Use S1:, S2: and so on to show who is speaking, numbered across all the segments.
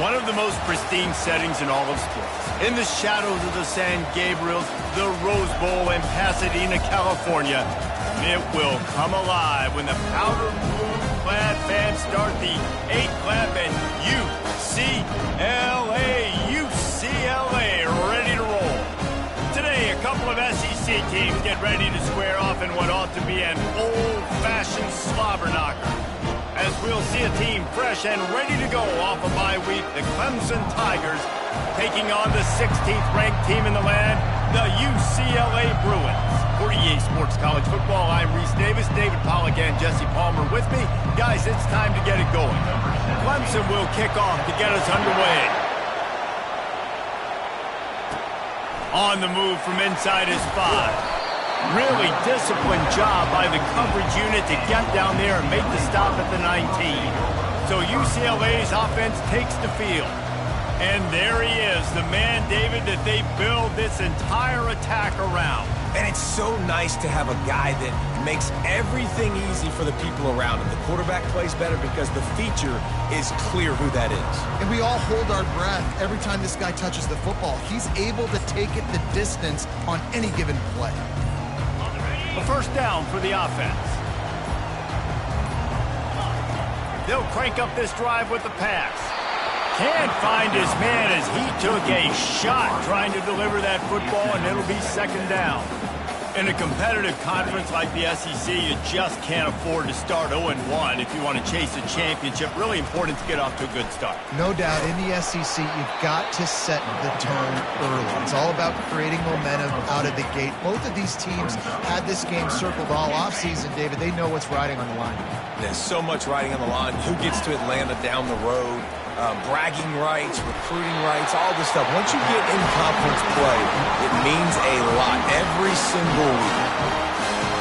S1: One of the most pristine settings in all of sports. In the shadows of the San Gabriels, the Rose Bowl in Pasadena, California, it will come alive when the powder blue-clad fans start the 8-clap and UCLA ready to roll. Today, a couple of SEC teams get ready to square off in what ought to be an old-fashioned slobber knocker. As we'll see a team fresh and ready to go off a bye week, the Clemson Tigers taking on the 16th ranked team in the land, the UCLA Bruins. For EA Sports College Football, I'm Reese Davis, David Pollack and Jesse Palmer with me. Guys, it's time to get it going. Clemson will kick off to get us underway. On the move from inside his 5. Really disciplined job by the coverage unit to get down there and make the stop at the 19. So UCLA's offense takes the field. And there he is, the man, David, that they build this entire attack around.
S2: And it's so nice to have a guy that makes everything easy for the people around him. The quarterback plays better because the feature is clear who that is.
S3: And we all hold our breath every time this guy touches the football. He's able to take it the distance on any given play.
S1: The first down for the offense. They'll crank up this drive with the pass. Can't find his man as he took a shot trying to deliver that football, and it'll be second down. In a competitive conference like the SEC, you just can't afford to start 0-1 if you want to chase a championship. Really important to get off to a good start.
S3: No doubt, in the SEC, you've got to set the tone early. It's all about creating momentum out of the gate. Both of these teams had this game circled all offseason, David. They know what's riding on the line.
S2: There's so much riding on the line. Who gets to Atlanta down the road? Bragging rights, recruiting rights, all this stuff. Once you get in conference play, it means a lot every single week.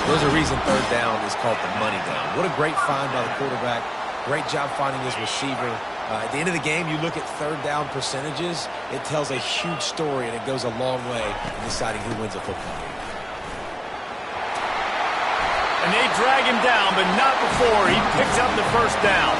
S2: There's a reason third down is called the money down. What a great find by the quarterback. Great job finding his receiver. At the end of the game, you look at third down percentages. It tells a huge story, and it goes a long way in deciding who wins a football game.
S1: And they drag him down, but not before he picks up the first down.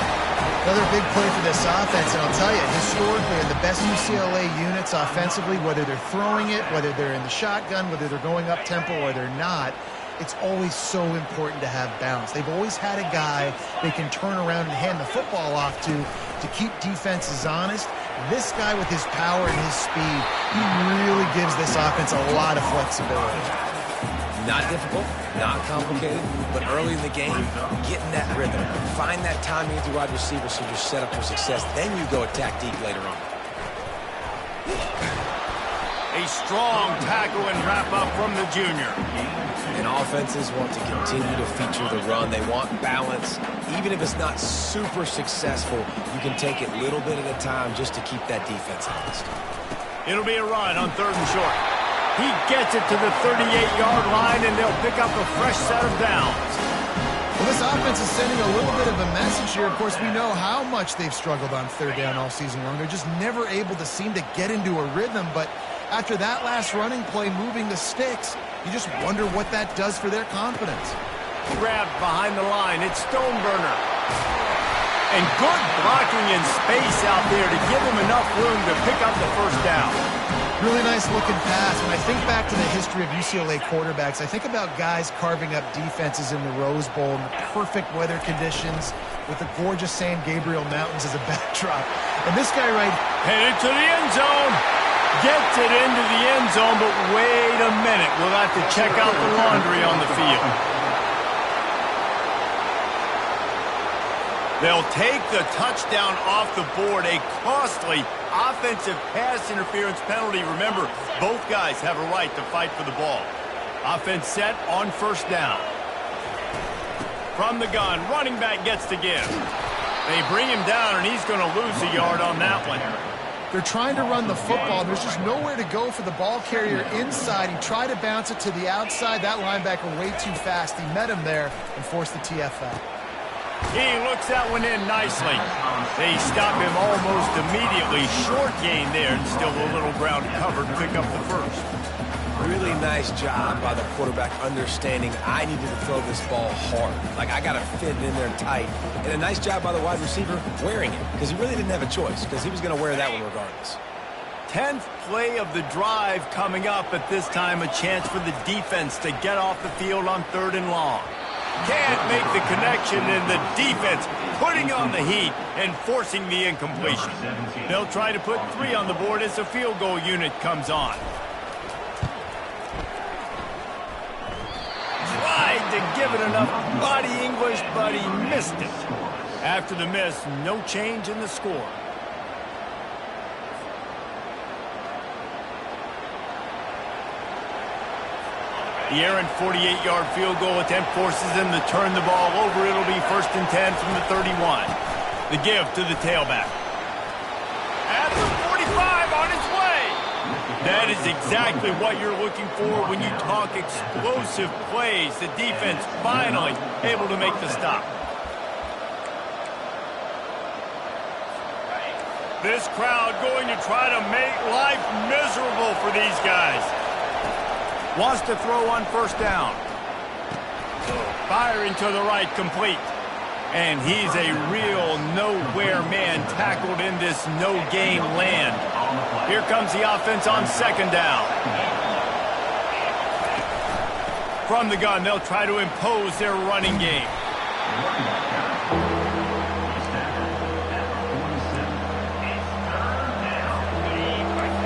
S3: Another big play for this offense, and I'll tell you, historically, in the best UCLA units offensively, whether they're throwing it, whether they're in the shotgun, whether they're going up-tempo or they're not, it's always so important to have balance. They've always had a guy they can turn around and hand the football off to keep defenses honest. This guy with his power and his speed, he really gives this offense a lot of flexibility.
S2: Not difficult, not complicated, but early in the game, get in that rhythm. Find that timing with your wide receiver so you're set up for success. Then you go attack deep later on.
S1: A strong tackle and wrap up from the junior.
S2: And offenses want to continue to feature the run. They want balance. Even if it's not super successful, you can take it little bit at a time just to keep that defense honest.
S1: It'll be a run on third and short. He gets it to the 38-yard line, and they'll pick up a fresh set of downs.
S3: Well, this offense is sending a little bit of a message here. Of course, we know how much they've struggled on third down all season long. They're just never able to seem to get into a rhythm. But after that last running play, moving the sticks, you just wonder what that does for their confidence.
S1: Grabbed behind the line. It's Stoneburner. And good blocking in space out there to give him enough room to pick up the first down.
S3: Really nice looking pass. When I think back to the history of UCLA quarterbacks, I think about guys carving up defenses in the Rose Bowl in the perfect weather conditions with the gorgeous San Gabriel Mountains as a backdrop. And this guy
S1: headed to the end zone. Gets it into the end zone, but wait a minute. We'll have to check out the laundry on the field. They'll take the touchdown off the board, a costly offensive pass interference penalty. Remember, both guys have a right to fight for the ball. Offense set on first down. From the gun, running back gets to give. They bring him down, and he's going to lose a yard on that one.
S3: They're trying to run the football. There's just nowhere to go for the ball carrier inside. He tried to bounce it to the outside. That linebacker way too fast. He met him there and forced the TFL.
S1: He looks that one in nicely. They stop him almost immediately. Short gain there, and still a little ground covered to pick up the first.
S2: really nice job by the quarterback understanding I needed to throw this ball hard. Like, I got to fit it in there tight. And a nice job by the wide receiver wearing it, because he really didn't have a choice, because he was going to wear that one regardless.
S1: 10th play of the drive coming up, but this time a chance for the defense to get off the field on 3rd and long. Can't make the connection, and the defense putting on the heat and forcing the incompletion. They'll try to put 3 on the board as the field goal unit comes on. Tried to give it enough body English, but he missed it. After the miss, no change in the score. The errant 48-yard field goal attempt forces them to turn the ball over. It'll be 1st and 10 from the 31. The give to the tailback. At the 45, on its way. That is exactly what you're looking for when you talk explosive plays. The defense finally able to make the stop. This crowd going to try to make life miserable for these guys. Wants to throw on 1st down. Firing to the right, complete. And he's a real nowhere man tackled in this no-gain land. Here comes the offense on 2nd down. From the gun, they'll try to impose their running game.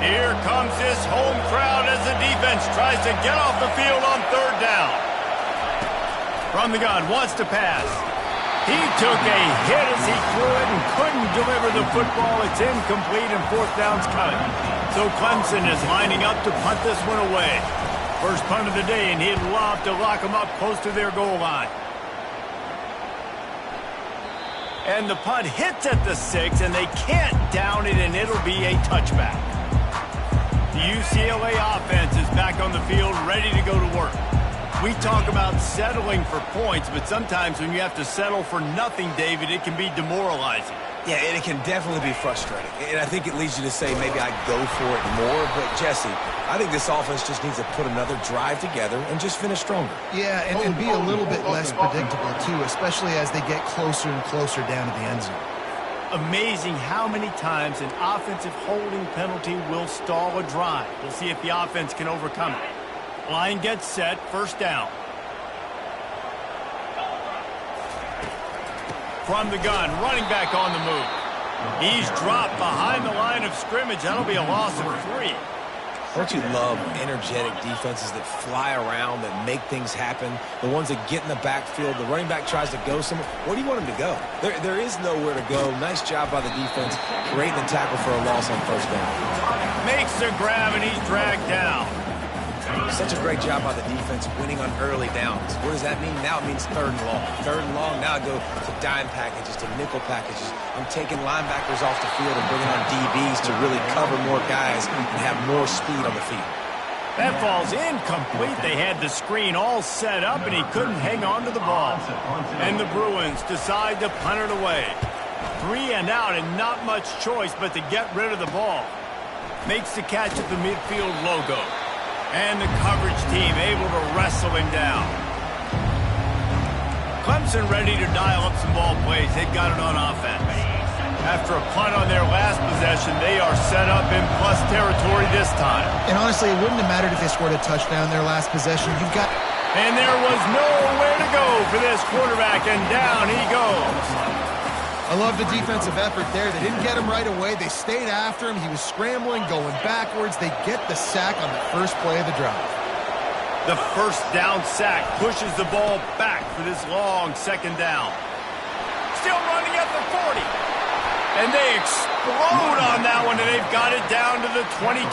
S1: Here comes this home crowd as the defense tries to get off the field on 3rd down. From the gun, wants to pass. He took a hit as he threw it and couldn't deliver the football. It's incomplete and 4th down's coming. So Clemson is lining up to punt this one away. First punt of the day, and he'd love to lock them up close to their goal line. And the punt hits at the 6, and they can't down it, and it'll be a touchback. The UCLA offense is back on the field, ready to go to work. We talk about settling for points, but sometimes when you have to settle for nothing, David, it can be demoralizing.
S2: Yeah, and it can definitely be frustrating. And I think it leads you to say maybe I'd go for it more. But, Jesse, I think this offense just needs to put another drive together and just finish stronger.
S3: Yeah, and be a little bit less predictable, too, especially as they get closer and closer down to the end zone.
S1: Amazing how many times an offensive holding penalty will stall a drive. We'll see if the offense can overcome it. Line gets set, 1st down. From the gun, running back on the move. He's dropped behind the line of scrimmage. That'll be a loss of 3.
S2: Don't you love energetic defenses that fly around, that make things happen? The ones that get in the backfield, the running back tries to go somewhere. Where do you want him to go? There is nowhere to go. Nice job by the defense, creating the tackle for a loss on 1st down.
S1: Makes the grab, and he's dragged down.
S2: Such a great job by the defense winning on early downs. What does that mean? Now it means 3rd and long. 3rd and long, now I go to dime packages, to nickel packages. I'm taking linebackers off the field and bringing on DBs to really cover more guys and have more speed on the field.
S1: That ball's incomplete. They had the screen all set up, and he couldn't hang on to the ball. And the Bruins decide to punt it away. 3 and out, and not much choice but to get rid of the ball. Makes the catch at the midfield logo. And the coverage team able to wrestle him down. Clemson ready to dial up some ball plays. They've got it on offense. After a punt on their last possession, they are set up in plus territory this time.
S3: And honestly, it wouldn't have mattered if they scored a touchdown their last possession. You've got...
S1: And there was nowhere to go for this quarterback, and down he goes.
S3: I love the defensive effort there. They didn't get him right away. They stayed after him. He was scrambling, going backwards. They get the sack on the first play of the drive.
S1: The 1st down sack pushes the ball back for this long 2nd down. Still running at the 40. And they explode on that one, and they've got it down to the 22.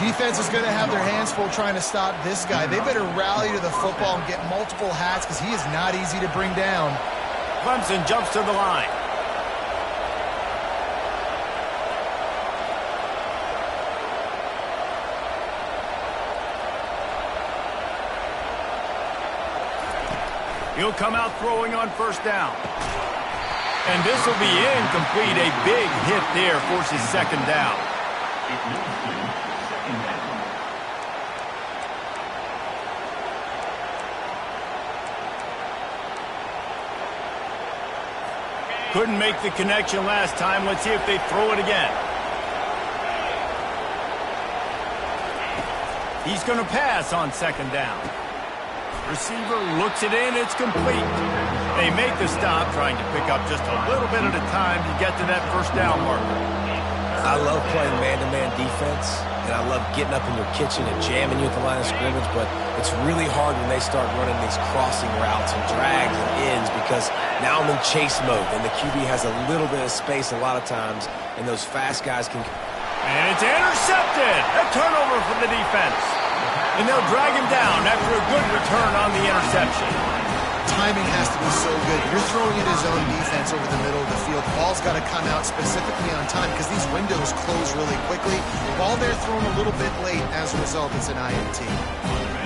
S3: Defense is going to have their hands full trying to stop this guy. They better rally to the football and get multiple hats because he is not easy to bring down.
S1: Clemson jumps to the line. He'll come out throwing on 1st down. And this will be incomplete. A big hit there forces 2nd down. Couldn't make the connection last time. Let's see if they throw it again. He's going to pass on second down. Receiver looks it in. It's complete. They make the stop, trying to pick up just a little bit at a time to get to that first down marker.
S2: I love playing man-to-man defense, and I love getting up in your kitchen and jamming you at the line of scrimmage, but it's really hard when they start running these crossing routes and drags and ends because now I'm in chase mode, and the QB has a little bit of space a lot of times, and those fast guys can...
S1: And it's intercepted! A turnover for the defense. And they'll drag him down after a good return on the interception.
S3: Timing has to be so good. You're throwing at his own defense over the middle of the field. The ball's got to come out specifically on time because these windows close really quickly. Ball there thrown a little bit late. As a result, it's an INT.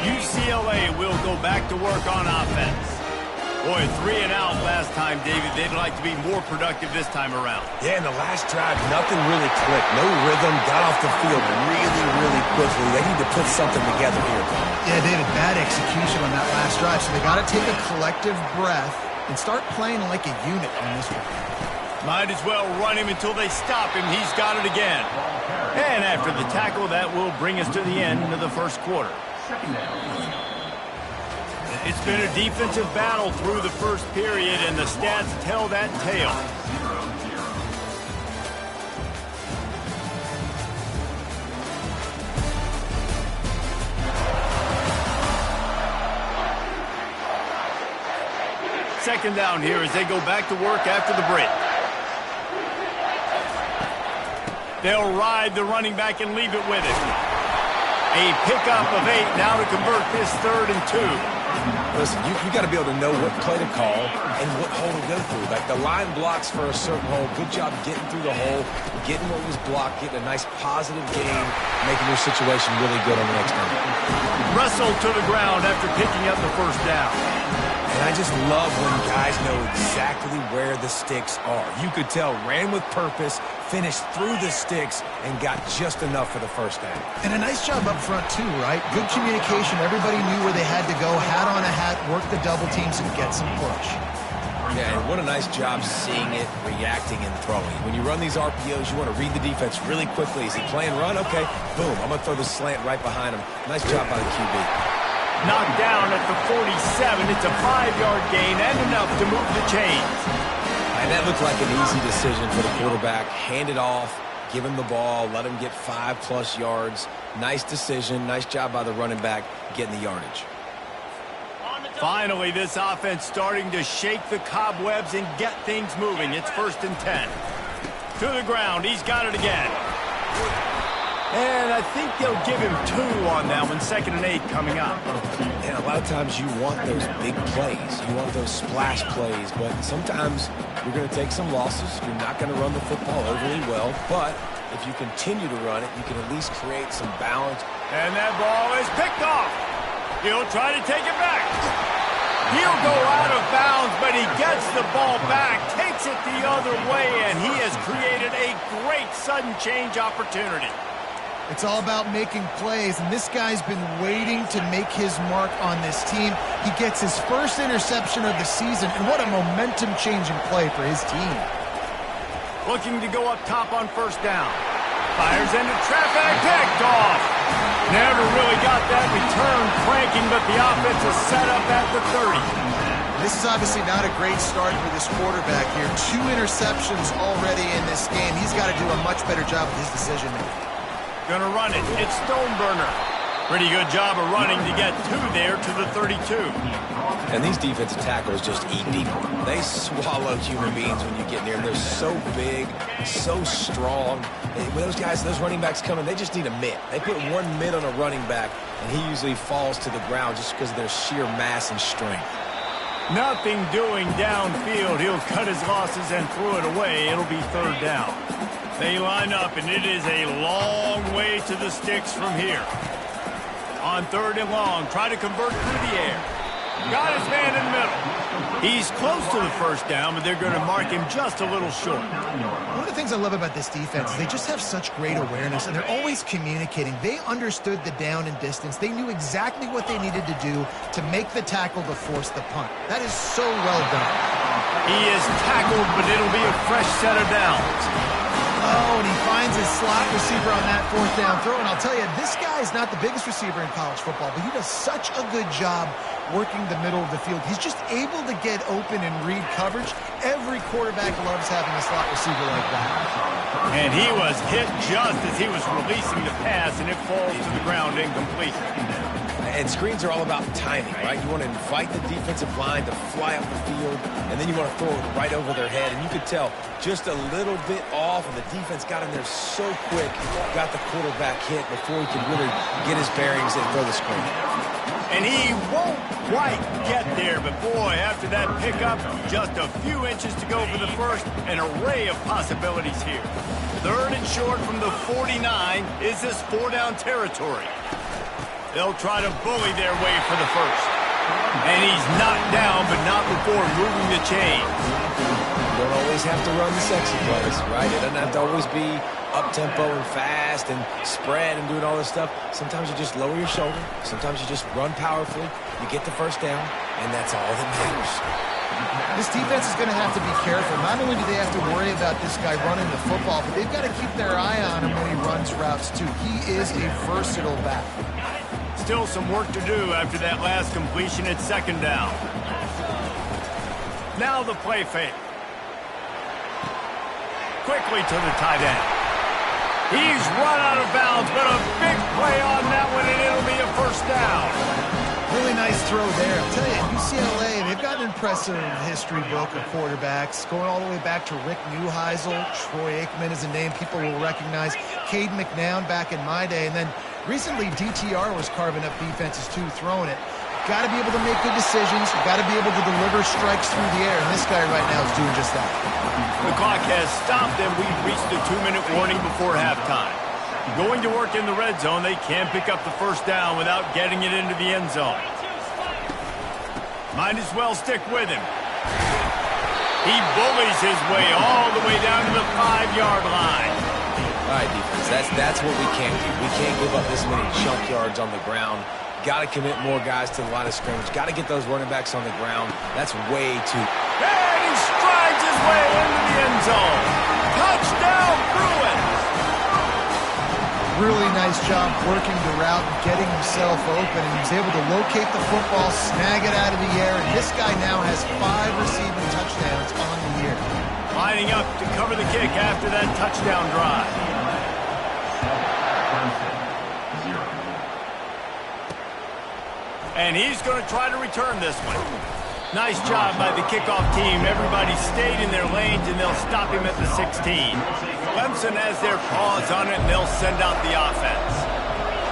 S1: UCLA will go back to work on offense. Boy, 3 and out last time, David. They'd like to be more productive this time around.
S2: Yeah, in the last drive, nothing really clicked. No rhythm, got off the field really quickly. They need to put something together here.
S3: Yeah, David, bad execution on that last drive. So they got to take a collective breath and start playing like a unit on this one.
S1: Might as well run him until they stop him. He's got it again. And after the tackle, that will bring us to the end of the first quarter. It's been a defensive battle through the first period, and the stats tell that tale. Second down here as they go back to work after the break. They'll ride the running back and leave it with it. A pickup of 8 now to convert this 3rd and 2.
S2: Listen, you got to be able to know what play to call and what hole to go through. Like the line blocks for a certain hole. Good job getting through the hole, getting what was blocked, getting a nice positive gain, making your situation really good on the next time.
S1: Wrestled to the ground after picking up the first down.
S2: And I just love when guys know exactly where the sticks are. You could tell, ran with purpose, finished through the sticks, and got just enough for the first down.
S3: And a nice job up front, too, right? Good communication. Everybody knew where they had to go, hat on a hat, work the double teams, and get some push.
S2: Yeah, and what a nice job seeing it, reacting, and throwing. When you run these RPOs, you want to read the defense really quickly. Is he playing run? Okay, boom, I'm going to throw the slant right behind him. Nice job by the QB.
S1: Knocked down at the 47. It's a 5-yard gain and enough to move the chains.
S2: And that looked like an easy decision for the quarterback. Hand it off, give him the ball, let him get 5+ yards. Nice decision. Nice job by the running back getting the yardage.
S1: Finally, this offense starting to shake the cobwebs and get things moving. It's 1st and 10. To the ground. He's got it again. And I think they'll give him 2 on that one. 2nd and 8 coming up.
S2: And a lot of times you want those big plays. You want those splash plays. But sometimes you're going to take some losses. You're not going to run the football overly well. But if you continue to run it, you can at least create some balance.
S1: And that ball is picked off. He'll try to take it back. He'll go out of bounds, but he gets the ball back, takes it the other way, and he has created a great sudden change opportunity.
S3: It's all about making plays, and this guy's been waiting to make his mark on this team. He gets his first interception of the season, and what a momentum-changing play for his team.
S1: Looking to go up top on 1st down. Fires into traffic, picked off. Never really got that return cranking, but the offense is set up at the 30.
S3: This is obviously not a great start for this quarterback here. 2 interceptions already in this game. He's got to do a much better job with his decision-making.
S1: Gonna run it. It's Stoneburner. Pretty good job of running to get 2 there to the 32.
S2: And these defensive tackles just eat people. They swallow human beings when you get near them. They're so big, so strong. When those guys, those running backs come in, they just need a mitt. They put 1 mitt on a running back, and he usually falls to the ground just because of their sheer mass and strength.
S1: Nothing doing downfield. He'll cut his losses and throw it away. It'll be 3rd down. They line up, and it is a long way to the sticks from here. On 3rd and long, try to convert through the air. Got his man in the middle. He's close to the 1st down, but they're going to mark him just a little short.
S3: One of the things I love about this defense is they just have such great awareness, and they're always communicating. They understood the down and distance. They knew exactly what they needed to do to make the tackle to force the punt. That is so well done.
S1: He is tackled, but it'll be a fresh set of downs.
S3: Oh, and he finds his slot receiver on that fourth down throw. And I'll tell you, this guy is not the biggest receiver in college football, but he does such a good job working the middle of the field. He's just able to get open and read coverage. Every quarterback loves having a slot receiver like that.
S1: And he was hit just as he was releasing the pass, and it falls to the ground incomplete.
S2: And screens are all about timing, right? You want to invite the defensive line to fly up the field, and then you want to throw it right over their head. And you could tell just a little bit off, and the defense got in there so quick, got the quarterback hit before he could really get his bearings and throw the screen.
S1: And he won't quite get there, but boy, after that pickup, just a few inches to go for the first. An array of possibilities here. 3rd and short from the 49. Is this 4-down territory? They'll try to bully their way for the first. And he's knocked down, but not before moving the chains.
S2: You don't always have to run the sexy plays, right? It doesn't have to always be up-tempo and fast and spread and doing all this stuff. Sometimes you just lower your shoulder. Sometimes you just run powerfully. You get the first down, and that's all that matters.
S3: This defense is going to have to be careful. Not only do they have to worry about this guy running the football, but they've got to keep their eye on him when he runs routes, too. He is a versatile back.
S1: Still some work to do after that last completion at 2nd down. Now the play fake. Quickly to the tight end. He's run out of bounds, but a big play on that one, and it'll be a first down.
S3: Really nice throw there. I'll tell you, UCLA, they've got an impressive history book of quarterbacks, going all the way back to Rick Neuheisel. Troy Aikman is a name people will recognize. Cade McNown back in my day. And then recently, DTR was carving up defenses, too, throwing it. Got to be able to make good decisions. You've got to be able to deliver strikes through the air. And this guy right now is doing just that.
S1: The clock has stopped, and we've reached the 2-minute warning before halftime. Going to work in the red zone, they can't pick up the first down without getting it into the end zone. Might as well stick with him. He bullies his way all the way down to the 5-yard line.
S2: All right, defense, that's what we can't do. We can't give up this many chunk yards on the ground. Got to commit more guys to the line of scrimmage. Got to get those running backs on the ground. That's way too...
S1: And he strides his way into the end zone. Touchdown, Bruins!
S3: Really nice job working the route and getting himself open, and he was able to locate the football, snag it out of the air, and this guy now has 5 receiving touchdowns on the year.
S1: Lining up to cover the kick after that touchdown drive. And he's going to try to return this one. Nice job by the kickoff team. Everybody stayed in their lanes, and they'll stop him at the 16. Clemson has their paws on it, and they'll send out the offense.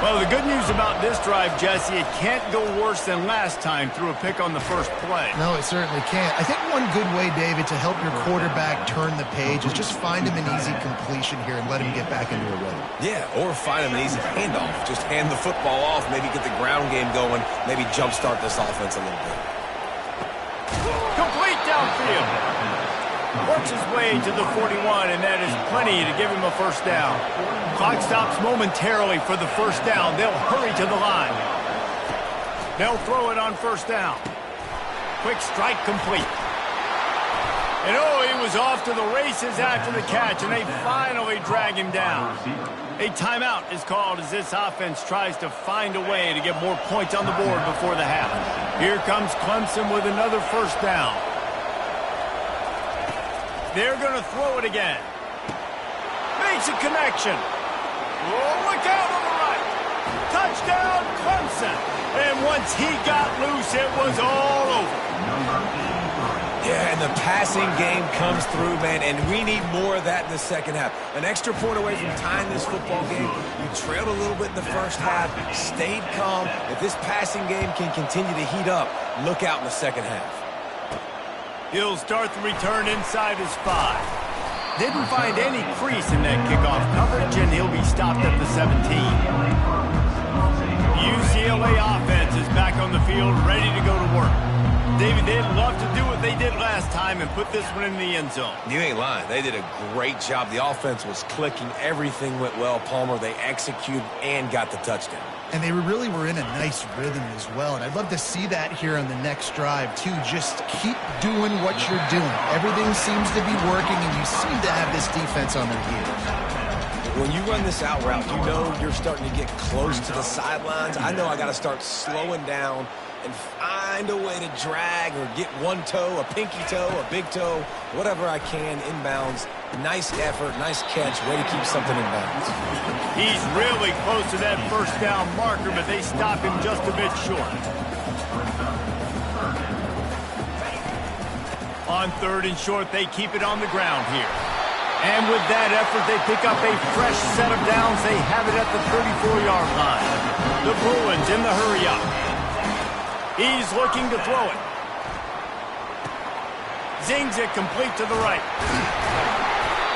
S1: Well, the good news about this drive, Jesse, it can't go worse than last time through a pick on the first play.
S3: No, it certainly can't. I think one good way, David, to help your quarterback turn the page is just find him an easy completion here and let him get back into a rhythm.
S2: Yeah, or find him an easy handoff. Just hand the football off, maybe get the ground game going, maybe jumpstart this offense a little bit.
S1: Complete downfield. Works his way to the 41, and that is plenty to give him a first down. Clock stops momentarily for the first down. They'll hurry to the line. They'll throw it on first down. Quick strike complete. And oh, he was off to the races after the catch, and they finally drag him down. A timeout is called as this offense tries to find a way to get more points on the board before the half. Here comes Clemson with another first down. They're going to throw it again. Makes a connection. Oh, look out on the right. Touchdown, Clemson. And once he got loose, it was all over.
S2: Yeah, and the passing game comes through, man, and we need more of that in the second half. An extra point away from tying this football game. You trailed a little bit in the first half, stayed calm. If this passing game can continue to heat up, look out in the second half.
S1: He'll start the return inside his 5. Didn't find any crease in that kickoff coverage, and he'll be stopped at the 17. The UCLA offense is back on the field, ready to go to work. David, they'd love to do what they did last time and put this one in the end zone.
S2: You ain't lying. They did a great job. The offense was clicking. Everything went well, Palmer. They executed and got the touchdown.
S3: And they really were in a nice rhythm as well. And I'd love to see that here on the next drive, too. Just keep doing what you're doing. Everything seems to be working, and you seem to have this defense on their heels.
S2: When you run this out route, you know you're starting to get close to the sidelines. I know I got to start slowing down and find a way to drag or get one toe, a pinky toe, a big toe, whatever I can inbounds. Nice effort, nice catch, way to keep something in bounds.
S1: He's really close to that first down marker, but they stop him just a bit short. On 3rd and short, they keep it on the ground here. And with that effort, they pick up a fresh set of downs. They have it at the 34-yard line. The Bruins in the hurry-up. He's looking to throw it. Zings it complete to the right.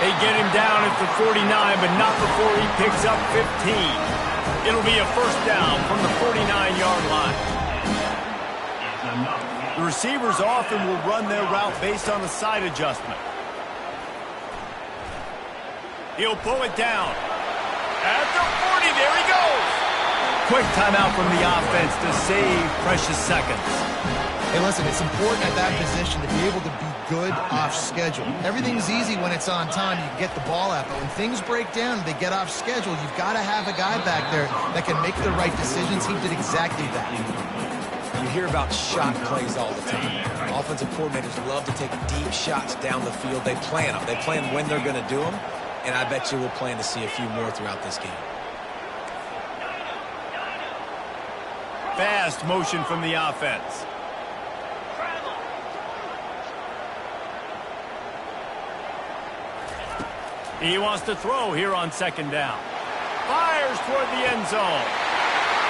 S1: They get him down at the 49, but not before he picks up 15. It'll be a first down from the 49-yard line. The receivers often will run their route based on a side adjustment. He'll pull it down. At the 40, there he goes. Quick timeout from the offense to save precious seconds.
S3: Hey, listen, it's important at that position to be able to be good off schedule. Everything's easy when it's on time. You can get the ball out. But when things break down, they get off schedule, you've got to have a guy back there that can make the right decisions. He did exactly that.
S2: You hear about shot plays all the time. Offensive coordinators love to take deep shots down the field. They plan them. They plan when they're going to do them. And I bet you we'll plan to see a few more throughout this game.
S1: Fast motion from the offense. He wants to throw here on 2nd down. Fires toward the end zone.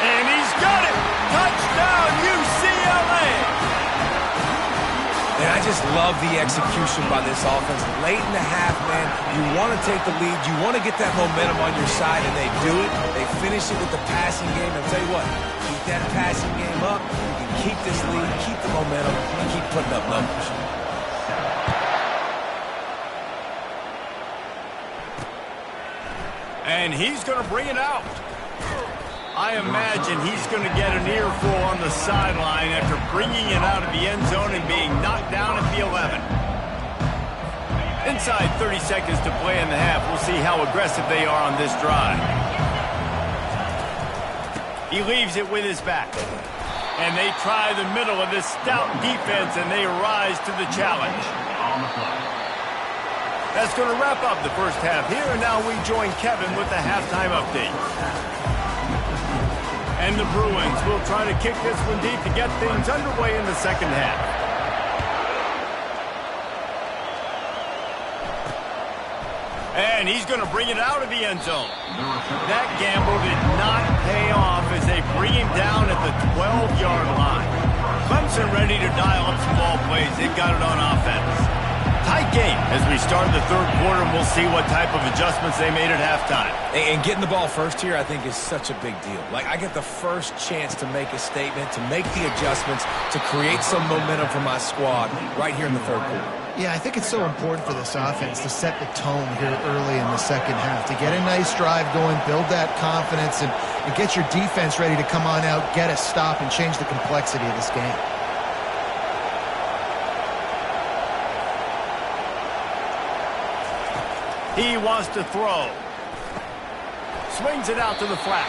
S1: And he's got it! Touchdown, UCLA!
S2: And I just love the execution by this offense. Late in the half, man, you want to take the lead. You want to get that momentum on your side, and they do it. They finish it with the passing game. I'll tell you what, keep that passing game up. You can keep this lead, keep the momentum, and keep putting up numbers.
S1: And he's going to bring it out. I imagine he's going to get an earful on the sideline after bringing it out of the end zone and being knocked down at the 11. Inside 30 seconds to play in the half. We'll see how aggressive they are on this drive. He leaves it with his back. And they try the middle of this stout defense, and they rise to the challenge. That's going to wrap up the first half here, and now we join Kevin with the halftime update. And the Bruins will try to kick this one deep to get things underway in the second half. And he's going to bring it out of the end zone. That gamble did not pay off as they bring him down at the 12-yard line. Clemson ready to dial up some ball plays. They've got it on offense. Tight game as we start the 3rd quarter, and we'll see what type of adjustments they made at halftime.
S2: And getting the ball first here, I think, is such a big deal. Like, I get the first chance to make a statement, to make the adjustments, to create some momentum for my squad right here in the 3rd quarter.
S3: Yeah, I think it's so important for this offense to set the tone here early in the second half, to get a nice drive going, build that confidence, and get your defense ready to come on out, get a stop, and change the complexity of this game.
S1: He wants to throw. Swings it out to the flat.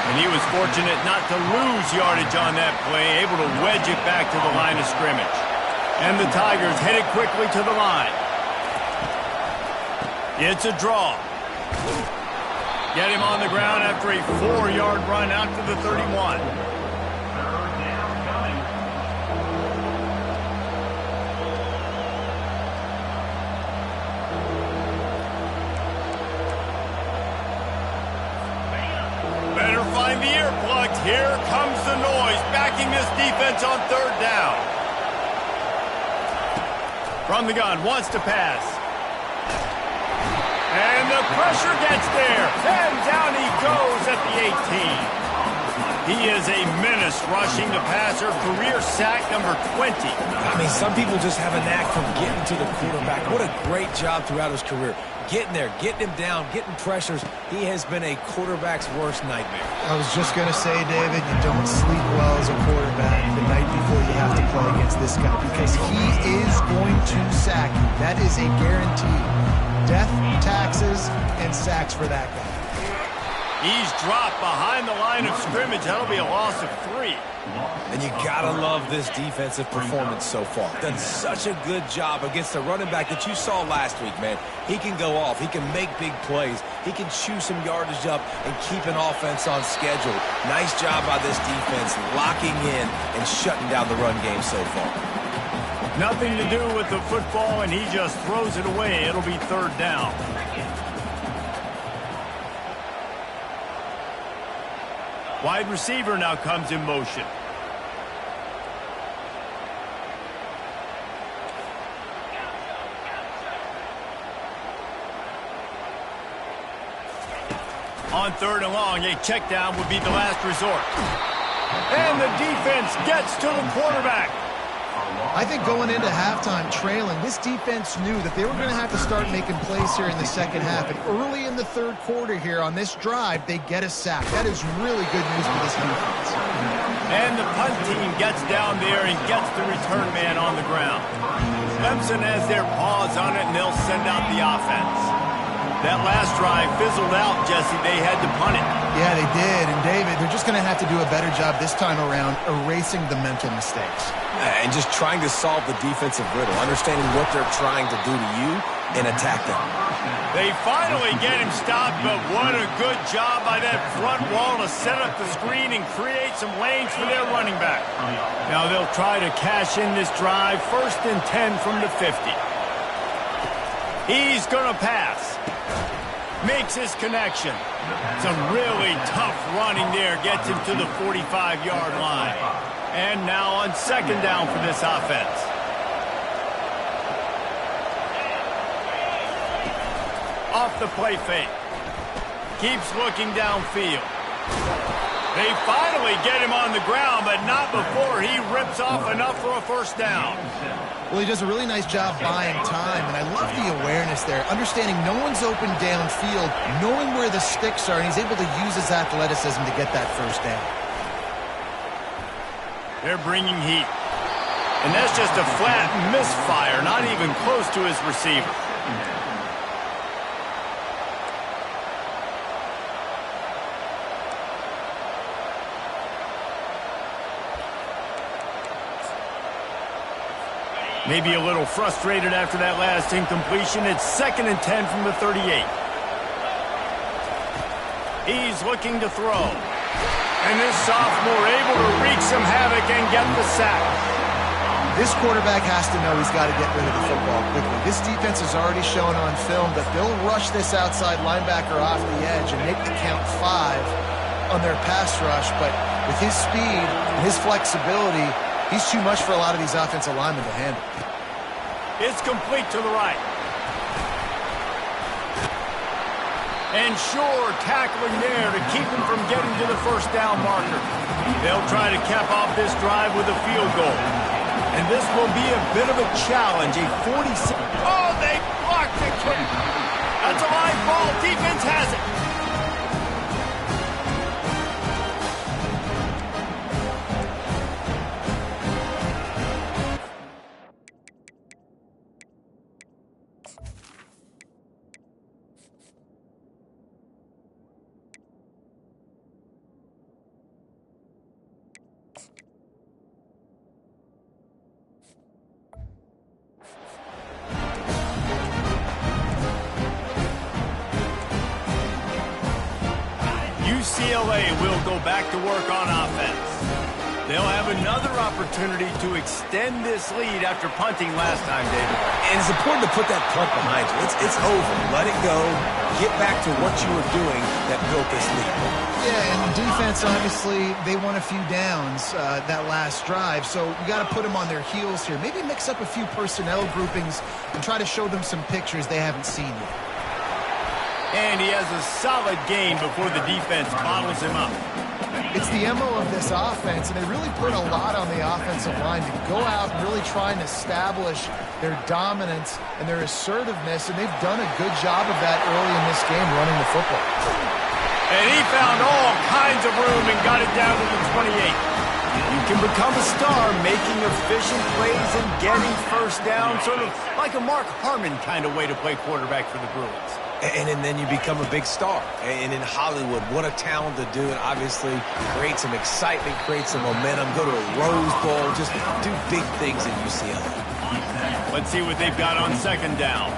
S1: And he was fortunate not to lose yardage on that play, able to wedge it back to the line of scrimmage. And the Tigers headed quickly to the line. It's a draw. Get him on the ground after a 4-yard run out to the 31. Find the earplugs. Here comes the noise, backing this defense on 3rd down. From the gun, wants to pass. And the pressure gets there. And down he goes at the 18. He is a menace rushing the passer, career sack number 20.
S2: I mean, some people just have a knack for getting to the quarterback. What a great job throughout his career. Getting there, getting him down, getting pressures. He has been a quarterback's worst nightmare.
S3: I was just going to say, David, you don't sleep well as a quarterback the night before you have to play against this guy because he is going to sack you. That is a guarantee. Death, taxes, and sacks for that guy.
S1: He's dropped behind the line of scrimmage. That'll be a loss of 3.
S2: And you gotta love this defensive performance so far. Done such a good job against the running back that you saw last week, man. He can go off. He can make big plays. He can chew some yardage up and keep an offense on schedule. Nice job by this defense locking in and shutting down the run game so far.
S1: Nothing to do with the football, and he just throws it away. It'll be 3rd down. Wide receiver now comes in motion. On 3rd and long, a check down would be the last resort. And the defense gets to the quarterback.
S3: I think going into halftime trailing, this defense knew that they were going to have to start making plays here in the second half. And early in the 3rd quarter here on this drive, they get a sack. That is really good news for this defense.
S1: And the punt team gets down there and gets the return man on the ground. Clemson has their paws on it, and they'll send out the offense. That last drive fizzled out, Jesse. They had to punt it.
S3: Yeah, they did. And, David, they're just going to have to do a better job this time around erasing the mental mistakes.
S2: And just trying to solve the defensive riddle, understanding what they're trying to do to you and attack them.
S1: They finally get him stopped, but what a good job by that front wall to set up the screen and create some lanes for their running back. Now they'll try to cash in this drive, 1st and 10 from the 50. He's going to pass. Makes his connection. Some really tough running there. Gets him to the 45-yard line. And now on 2nd down for this offense. Off the play fake. Keeps looking downfield. They finally get him on the ground, but not before he rips off enough for a 1st down.
S3: Well, he does a really nice job buying time, and I love the awareness there, understanding no one's open downfield, knowing where the sticks are, and he's able to use his athleticism to get that 1st down.
S1: They're bringing heat. And that's just a flat misfire, not even close to his receiver. Maybe a little frustrated after that last incompletion. It's 2nd and 10 from the 38. He's looking to throw. And this sophomore able to wreak some havoc and get the sack.
S3: This quarterback has to know he's got to get rid of the football quickly. This defense has already shown on film that they'll rush this outside linebacker off the edge and make the count 5 on their pass rush. But with his speed and his flexibility, he's too much for a lot of these offensive linemen to handle.
S1: It's complete to the right. And sure, tackling there to keep him from getting to the 1st down marker. They'll try to cap off this drive with a field goal. And this will be a bit of a challenge. A 46. Oh, they blocked the kick. That's a live ball. Defense has it. UCLA will go back to work on offense. They'll have another opportunity to extend this lead after punting last time, David.
S2: And it's important to put that punt behind you. It's over. Let it go. Get back to what you were doing that built this lead.
S3: Yeah, and defense, obviously, they won a few downs that last drive, so you got to put them on their heels here. Maybe mix up a few personnel groupings and try to show them some pictures they haven't seen yet.
S1: And he has a solid game before the defense bottles him up.
S3: It's the MO of this offense, and they really put a lot on the offensive line to go out and really try and establish their dominance and their assertiveness, and they've done a good job of that early in this game running the football.
S1: And he found all kinds of room and got it down to the 28.
S4: You can become a star making efficient plays and getting first down,
S1: Sort of like a Mark Harmon kind of way to play quarterback for the Bruins.
S2: And then you become a big star. And in Hollywood, what a talent to do. And obviously create some excitement, create some momentum, go to a Rose Bowl, just do big things in UCLA.
S1: Let's see what they've got on second down.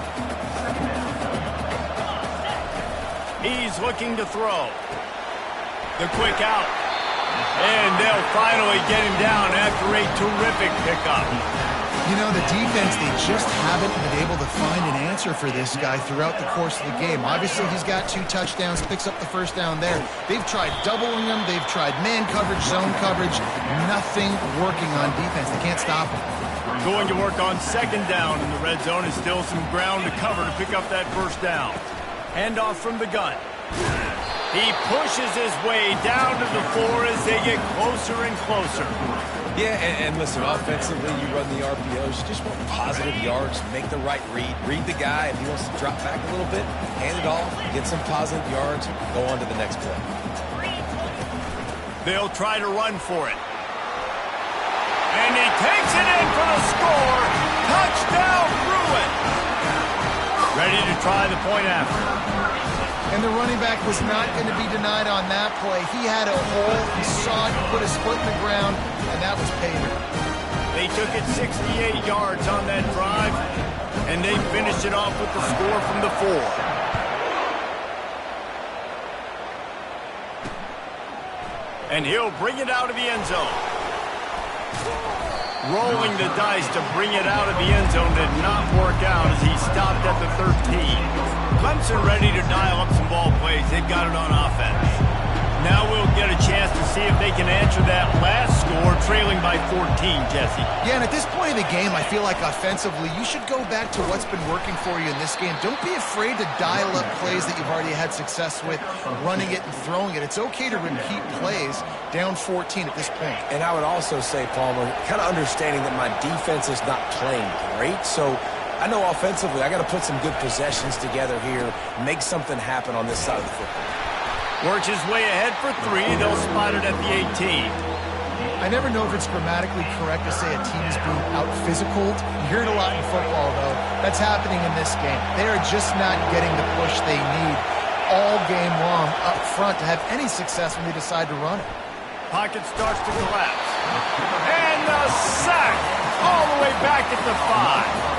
S1: He's looking to throw. The quick out. And they'll finally get him down after a terrific pickup.
S3: You know, the defense, they just haven't been able to find an answer for this guy throughout the course of the game. Obviously, he's got 2 touchdowns, picks up the first down there. They've tried doubling him. They've tried man coverage, zone coverage. Nothing working on defense. They can't stop him.
S1: Going to work on second down in the red zone is still some ground to cover to pick up that first down. Handoff from the gun. He pushes his way down to the 4 as they get closer and closer.
S2: Yeah, and listen, offensively, you run the RPOs. You just want positive yards, make the right read. Read the guy. If he wants to drop back a little bit, hand it off, get some positive yards, go on to the next play.
S1: They'll try to run for it. And he takes it in for the score. Touchdown, Bruins. Ready to try the point after.
S3: And the running back was not going to be denied on that play. He had a hole, he saw it, put his foot in the ground, and that was paid.
S1: They took it 68 yards on that drive, and they finished it off with the score from the 4. And he'll bring it out of the end zone. Rolling the dice to bring it out of the end zone did not work out as he stopped at the 13. Clemson ready to dial up some ball plays. They've got it on offense. Now we'll get a chance to see if they can answer that last score, trailing by 14, Jesse.
S3: Yeah, and at this point in the game, I feel like offensively, you should go back to what's been working for you in this game. Don't be afraid to dial up plays that you've already had success with, running it and throwing it. It's okay to repeat plays down 14 at this point.
S2: And I would also say, Palmer, kind of understanding that my defense is not playing great, so I know offensively I got to put some good possessions together here, make something happen on this side of the football.
S1: Works his way ahead for 3. They'll spot it at the 18.
S3: I never know if it's grammatically correct to say a team is being out-physicaled. You hear it a lot in football, though. That's happening in this game. They are just not getting the push they need all game long up front to have any success when they decide to run it.
S1: Pocket starts to collapse. And the sack all the way back at the 5.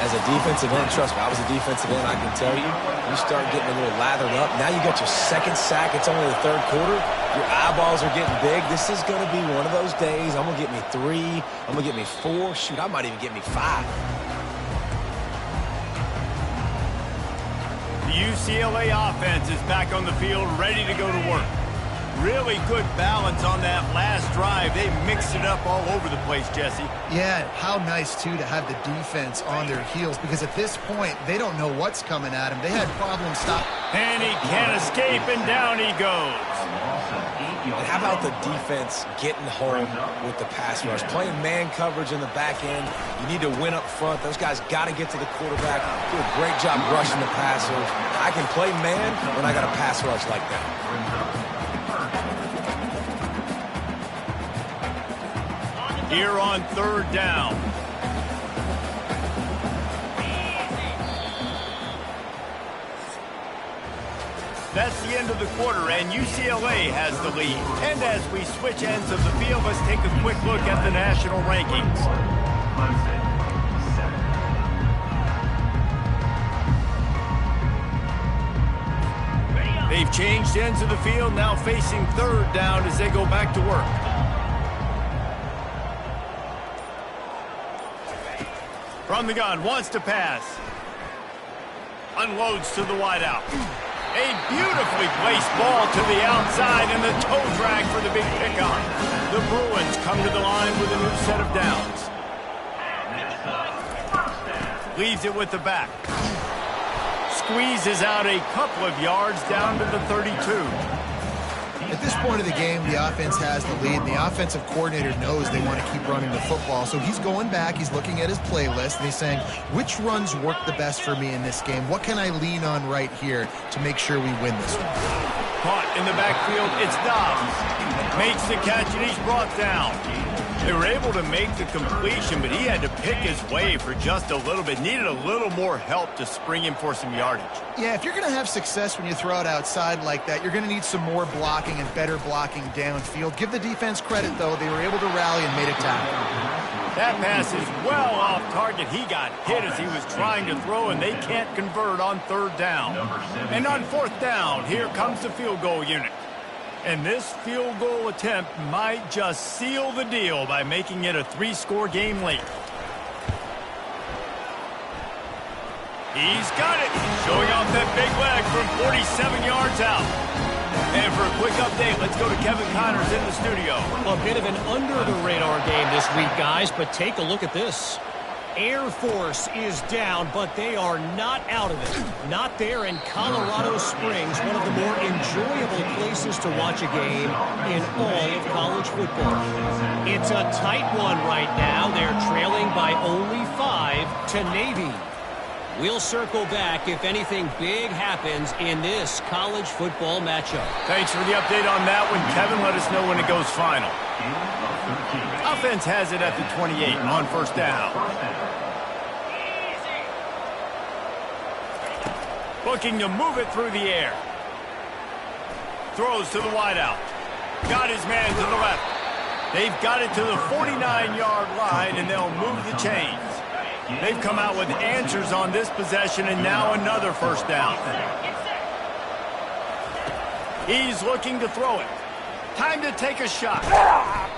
S2: As a defensive end, trust me, I was a defensive end, I can tell you, you start getting a little lathered up. Now you got your second sack. It's only the 3rd quarter. Your eyeballs are getting big. This is going to be one of those days. I'm going to get me 3. I'm going to get me 4. Shoot, I might even get me 5.
S1: The UCLA offense is back on the field, ready to go to work. Really good balance on that last drive. They mixed it up all over the place, Jesse.
S3: Yeah, how nice, too, to have the defense on their heels, because at this point, they don't know what's coming at them. They had problems stopping.
S1: And he can't escape, and down he goes.
S2: And how about the defense getting home with the pass rush? Playing man coverage in the back end. You need to win up front. Those guys got to get to the quarterback. Do a great job rushing the passers. I can play man when I got a pass rush like that.
S1: Here on 3rd down. That's the end of the quarter, and UCLA has the lead. And as we switch ends of the field, let's take a quick look at the national rankings. They've changed ends of the field, now facing 3rd down as they go back to work. From the gun, wants to pass. Unloads to the wideout. A beautifully placed ball to the outside and the toe drag for the big pickup. The Bruins come to the line with a new set of downs. Leaves it with the back. Squeezes out a couple of yards down to the 32.
S3: At this point of the game, the offense has the lead. And the offensive coordinator knows they want to keep running the football. So he's going back, he's looking at his playlist, and he's saying, which runs work the best for me in this game? What can I lean on right here to make sure we win this one?
S1: Caught in the backfield, it's Dobbs. Makes the catch, and he's brought down. They were able to make the completion, but he had to pick his way for just a little bit. Needed a little more help to spring him for some yardage.
S3: Yeah, if you're going to have success when you throw it outside like that, you're going to need some more blocking and better blocking downfield. Give the defense credit, though. They were able to rally and made a tackle.
S1: That pass is well off target. He got hit as he was trying to throw, and they can't convert on third down. And on fourth down, here comes the field goal unit. And this field goal attempt might just seal the deal by making it a 3-score game late. He's got it. Showing off that big leg from 47 yards out. And for a quick update, let's go to Kevin Connors in the studio.
S5: A bit of an under-the-radar game this week, guys, but take a look at this. Air Force is down, but they are not out of it. Not there in Colorado Springs, one of the more enjoyable places to watch a game in all of college football. It's a tight one right now. They're trailing by only 5 to Navy. We'll circle back if anything big happens in this college football matchup.
S1: Thanks for the update on that one, Kevin. Let us know when it goes final. Offense has it at the 28 on first down. Looking to move it through the air. Throws to the wideout. Got his man to the left. They've got it to the 49-yard line, and they'll move the chains. They've come out with answers on this possession, and now another first down. He's looking to throw it. Time to take a shot.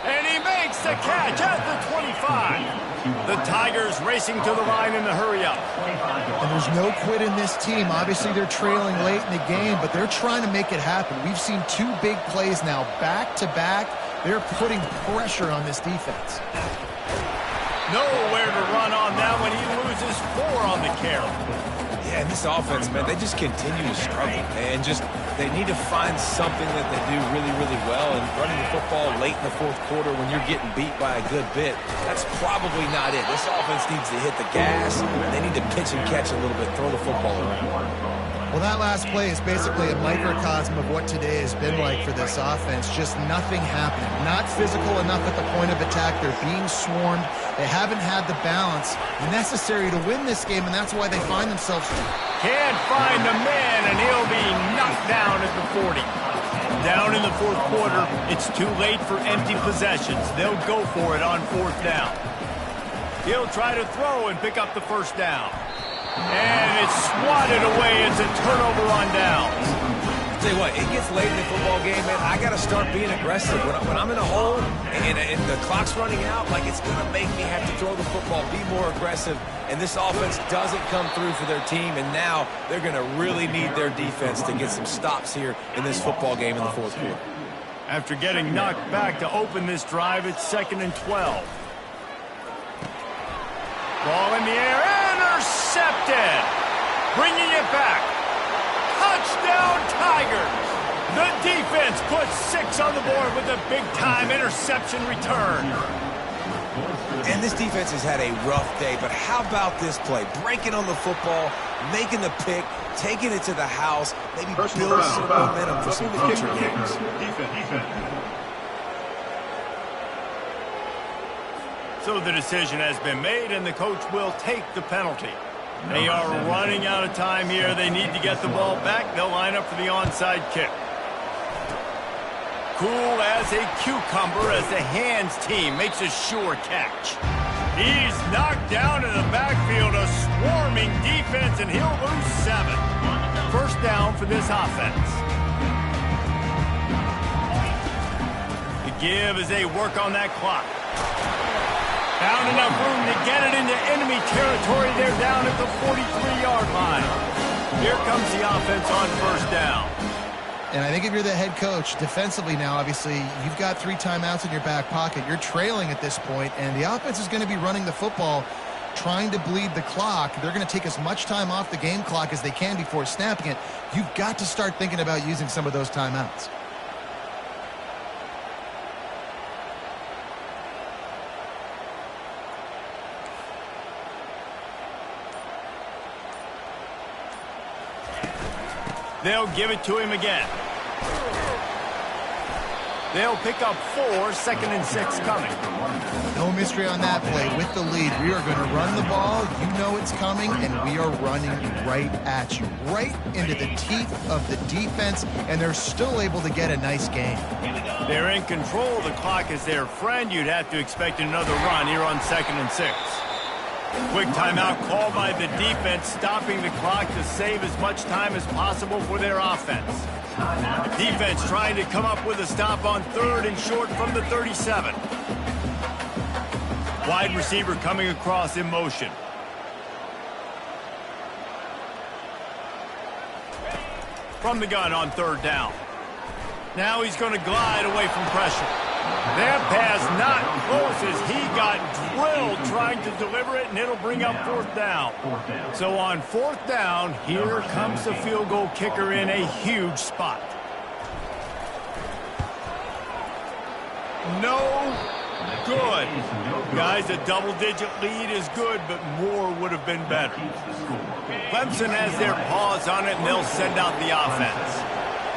S1: And he makes the catch at the 25. The Tigers racing to the line in the hurry-up.
S3: And there's no quit in this team. Obviously, they're trailing late in the game, but they're trying to make it happen. We've seen 2 big plays now, back-to-back. They're putting pressure on this defense.
S1: Nowhere to run on that when he loses 4 on the carry.
S2: Yeah, and this offense, man, they just continue to struggle. And they need to find something that they do really, really well. And running the football late in the fourth quarter when you're getting beat by a good bit, that's probably not it. This offense needs to hit the gas. They need to pitch and catch a little bit, throw the football around.
S3: Well, that last play is basically a microcosm of what today has been like for this offense. Just nothing happening. Not physical enough at the point of attack. They're being swarmed. They haven't had the balance necessary to win this game, and that's why they find themselves.
S1: Can't find the man, and he'll be knocked down at the 40. Down in the fourth quarter, it's too late for empty possessions. They'll go for it on fourth down. He'll try to throw and pick up the first down. And it's swatted away. It's a turnover on downs.
S2: Tell you what, it gets late in the football game, man. I got to start being aggressive. When I'm in a hole and the clock's running out, like, it's going to make me have to throw the football, be more aggressive. And this offense doesn't come through for their team, and now they're going to really need their defense to get some stops here in this football game in the fourth quarter.
S1: After getting knocked back to open this drive, it's 2nd and 12. Ball in the air, intercepted. Bringing it back. Touchdown, Tigers. The defense puts 6 on the board with a big-time interception return.
S2: And this defense has had a rough day, but how about this play? Breaking on the football, making the pick, taking it to the house, maybe build some momentum for some future games.
S1: So the decision has been made, and the coach will take the penalty. They are running out of time here. They need to get the ball back. They'll line up for the onside kick. Cool as a cucumber as the hands team makes a sure catch. He's knocked down in the backfield, a swarming defense, and he'll lose 7. First down for this offense. The give as they work on that clock. Found enough room to get it into enemy territory. They're down at the 43-yard line. Here comes the offense on first down.
S3: And I think if you're the head coach, defensively now, obviously, you've got 3 timeouts in your back pocket. You're trailing at this point, and the offense is going to be running the football, trying to bleed the clock. They're going to take as much time off the game clock as they can before snapping it. You've got to start thinking about using some of those timeouts.
S1: They'll give it to him again. They'll pick up 4, 2nd and 6 coming.
S3: No mystery on that play. With the lead, we are going to run the ball. You know it's coming, and we are running right at you, right into the teeth of the defense, and they're still able to get a nice gain.
S1: They're in control. The clock is their friend. You'd have to expect another run here on 2nd and 6. Quick timeout called by the defense, stopping the clock to save as much time as possible for their offense. Defense trying to come up with a stop on 3rd and short from the 37. Wide receiver coming across in motion. From the gun on 3rd down. Now he's going to glide away from pressure. That pass not close as he got drilled trying to deliver it, and it'll bring up 4th down. So on 4th down, here comes the field goal kicker in a huge spot. No good. Guys, a double-digit lead is good, but more would have been better. Clemson has their paws on it, and they'll send out the offense.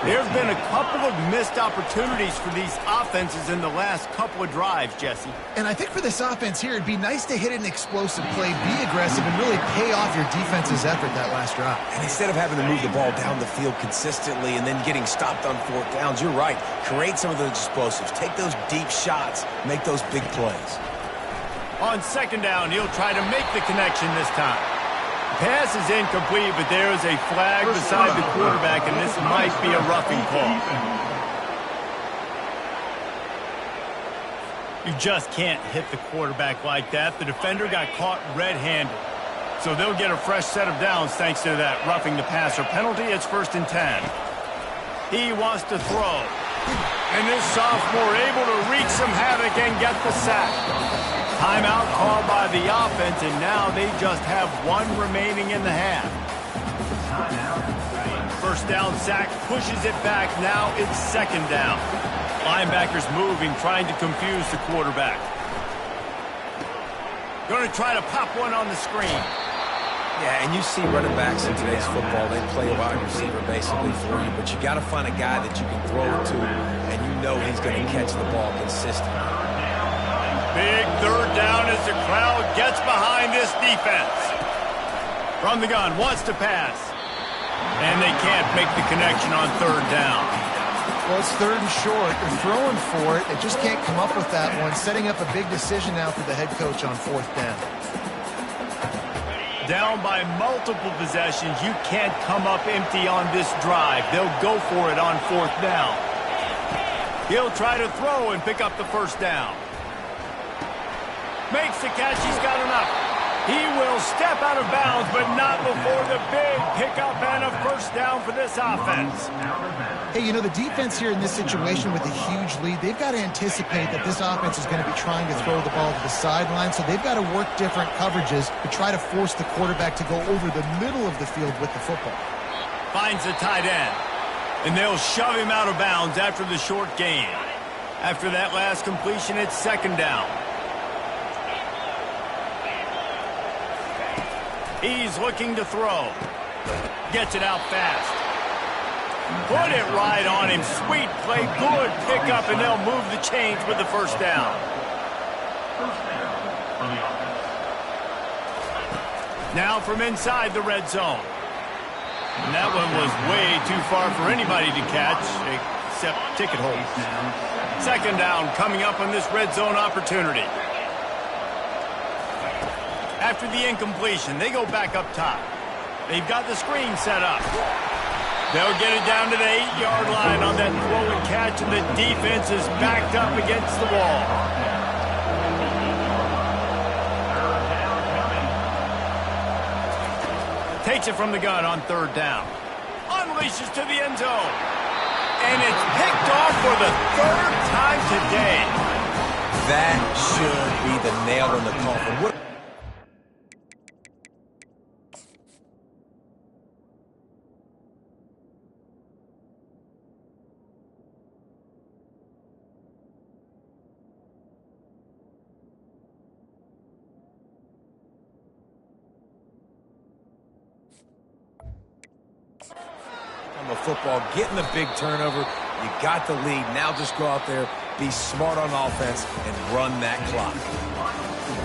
S1: There's been a couple of missed opportunities for these offenses in the last couple of drives, Jesse.
S3: And I think for this offense here, it'd be nice to hit an explosive play, be aggressive, and really pay off your defense's effort that last drive.
S2: And instead of having to move the ball down the field consistently and then getting stopped on 4th downs, you're right. Create some of those explosives. Take those deep shots. Make those big plays.
S1: On 2nd down, he'll try to make the connection this time. Pass is incomplete, but there is a flag beside the quarterback, and this might be a roughing call. You just can't hit the quarterback like that. The defender got caught red-handed. So they'll get a fresh set of downs thanks to that roughing the passer penalty. It's 1st and 10. He wants to throw. And this sophomore able to wreak some havoc and get the sack. Timeout called by the offense, and now they just have 1 remaining in the half. 1st down sack pushes it back. Now it's 2nd down. Linebackers moving, trying to confuse the quarterback. Going to try to pop one on the screen.
S2: Yeah, and you see running backs in today's football, they play a wide receiver basically for you, but you got to find a guy that you can throw it to, and you know he's going to catch the ball consistently.
S1: Big 3rd down as the crowd gets behind this defense. From the gun, wants to pass. And they can't make the connection on 3rd down.
S3: Well, it's 3rd and short. They're throwing for it. They just can't come up with that one. Setting up a big decision now for the head coach on 4th down.
S1: Down by multiple possessions. You can't come up empty on this drive. They'll go for it on 4th down. He'll try to throw and pick up the 1st down. Makes the catch. He's got enough. He will step out of bounds, but not before the big pickup and a 1st down for this offense.
S3: Hey, you know, the defense here in this situation with a huge lead, they've got to anticipate that this offense is going to be trying to throw the ball to the sideline, so they've got to work different coverages to try to force the quarterback to go over the middle of the field with the football.
S1: Finds the tight end, and they'll shove him out of bounds after the short gain. After that last completion, it's 2nd down. He's looking to throw. Gets it out fast. Put it right on him. Sweet play. Good pickup, and they'll move the chains with the 1st down. Now from inside the red zone. And that one was way too far for anybody to catch, except ticket holders. 2nd down coming up on this red zone opportunity. After the incompletion, they go back up top. They've got the screen set up. They'll get it down to the 8-yard line on that throw and catch, and the defense is backed up against the wall. Takes it from the gun on 3rd down. Unleashes to the end zone. And it's picked off for the 3rd time today.
S2: That should be the nail in the coffin. football, getting the big turnover. You got the lead. Now just go out there, be smart on offense, and run that clock.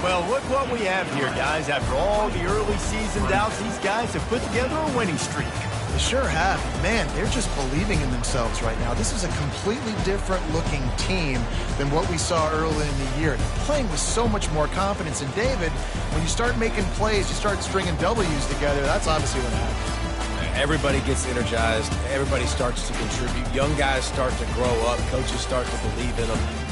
S4: Well, look what we have here, guys. After all the early season doubts, these guys have put together a winning streak.
S3: They sure have. Man, they're just believing in themselves right now. This is a completely different looking team than what we saw early in the year. They're playing with so much more confidence. And David, when you start making plays, you start stringing W's together, that's obviously what happens.
S2: Everybody gets energized. Everybody starts to contribute. Young guys start to grow up. Coaches start to believe in them.